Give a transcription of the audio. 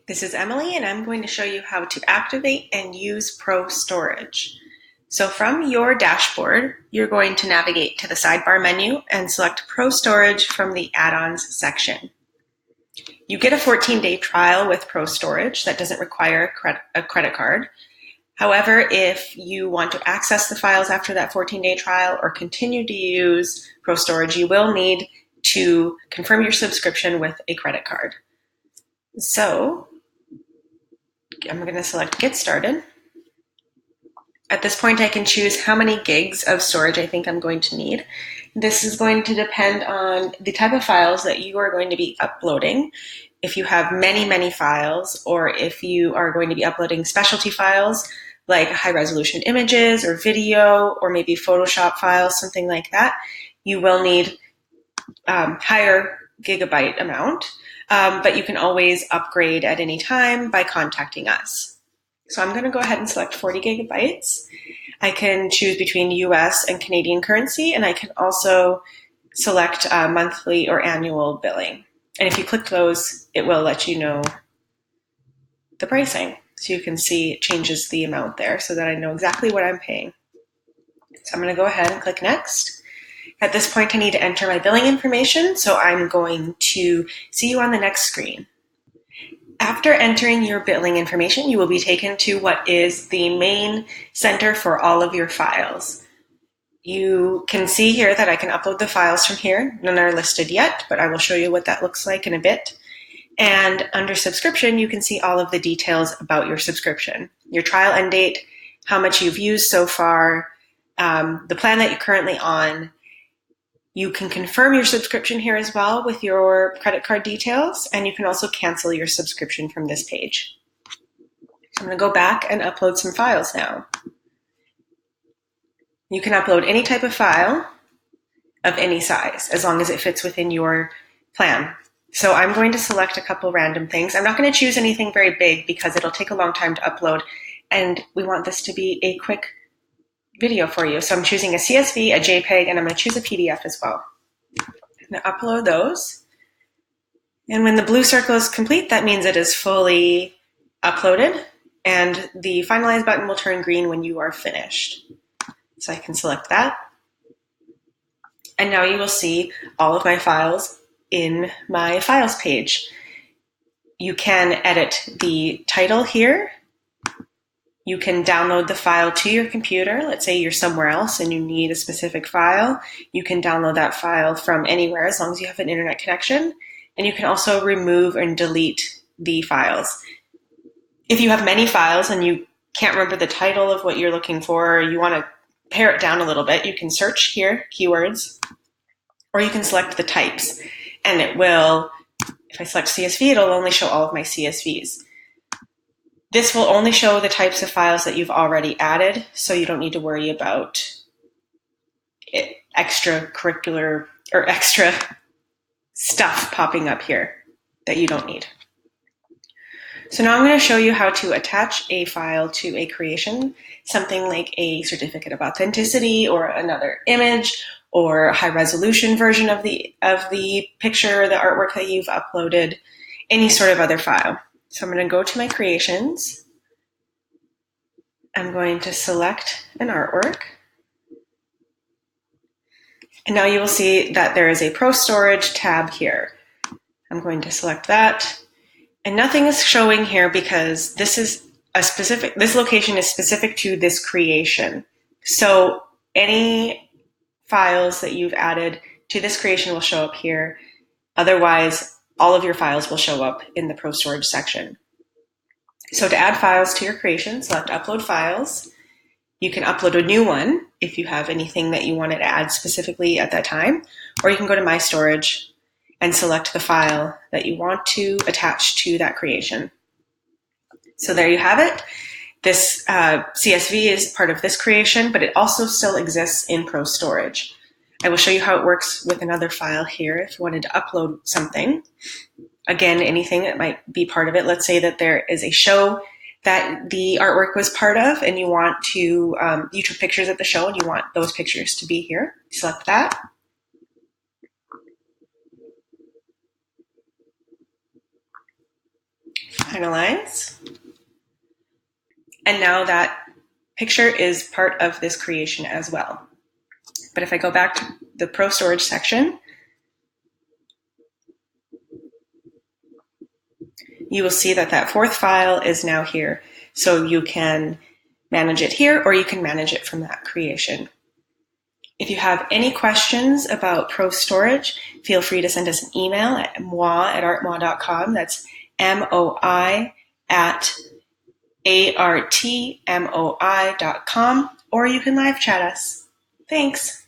This is Emily, and I'm going to show you how to activate and use Pro Storage. So from your dashboard, you're going to navigate to the sidebar menu and select Pro Storage from the Add-ons section. You get a 14-day trial with Pro Storage that doesn't require a credit card. However, if you want to access the files after that 14-day trial or continue to use Pro Storage, you will need to confirm your subscription with a credit card. So I'm going to select Get Started. At this point, I can choose how many gigs of storage I think I'm going to need. This is going to depend on the type of files that you are going to be uploading. If you have many files, or if you are going to be uploading specialty files like high-resolution images or video, or maybe Photoshop files, something like that, you will need higher gigabyte amount, but you can always upgrade at any time by contacting us. So I'm going to go ahead and select 40 gigabytes. I can choose between US and Canadian currency, and I can also select monthly or annual billing. And if you click those, it will let you know the pricing. So you can see it changes the amount there so that I know exactly what I'm paying. So I'm going to go ahead and click Next. At this point, I need to enter my billing information, so I'm going to see you on the next screen. After entering your billing information, you will be taken to what is the main center for all of your files. You can see here that I can upload the files from here. None are listed yet, but I will show you what that looks like in a bit. And under subscription, you can see all of the details about your subscription, your trial end date, how much you've used so far, the plan that you're currently on. You can confirm your subscription here as well with your credit card details, and you can also cancel your subscription from this page. I'm going to go back and upload some files now. You can upload any type of file of any size, as long as it fits within your plan. So I'm going to select a couple random things. I'm not going to choose anything very big because it'll take a long time to upload, and we want this to be a quick video for you. So I'm choosing a CSV, a JPEG, and I'm going to choose a PDF as well. I'm going to upload those. And when the blue circle is complete, that means it is fully uploaded, and the Finalize button will turn green when you are finished. So I can select that. And now you will see all of my files in my Files page. You can edit the title here. You can download the file to your computer. Let's say you're somewhere else and you need a specific file. You can download that file from anywhere as long as you have an internet connection. And you can also remove and delete the files. If you have many files and you can't remember the title of what you're looking for, or you want to pare it down a little bit, you can search here, keywords, or you can select the types. And it will, if I select CSV, it'll only show all of my CSVs. This will only show the types of files that you've already added, so you don't need to worry about extracurricular or extra stuff popping up here that you don't need. So now I'm going to show you how to attach a file to a creation, something like a certificate of authenticity or another image or a high resolution version of the picture, the artwork that you've uploaded, any sort of other file. So I'm going to go to my creations. I'm going to select an artwork. And now you will see that there is a Pro Storage tab here. I'm going to select that. And nothing is showing here because this location is specific to this creation. So any files that you've added to this creation will show up here. Otherwise, all of your files will show up in the Pro Storage section. So to add files to your creation, select Upload Files. You can upload a new one if you have anything that you wanted to add specifically at that time, or you can go to My Storage and select the file that you want to attach to that creation. So there you have it. This CSV is part of this creation, but it also still exists in Pro Storage. I will show you how it works with another file here if you wanted to upload something. Again, anything that might be part of it. Let's say that there is a show that the artwork was part of, and you want to, you took pictures at the show and you want those pictures to be here. Select that. Finalize. And now that picture is part of this creation as well. But if I go back to the Pro Storage section, you will see that that fourth file is now here. So you can manage it here, or you can manage it from that creation. If you have any questions about Pro Storage, feel free to send us an email at moi@artmoi.com. That's moi@artmoi.com, or you can live chat us. Thanks.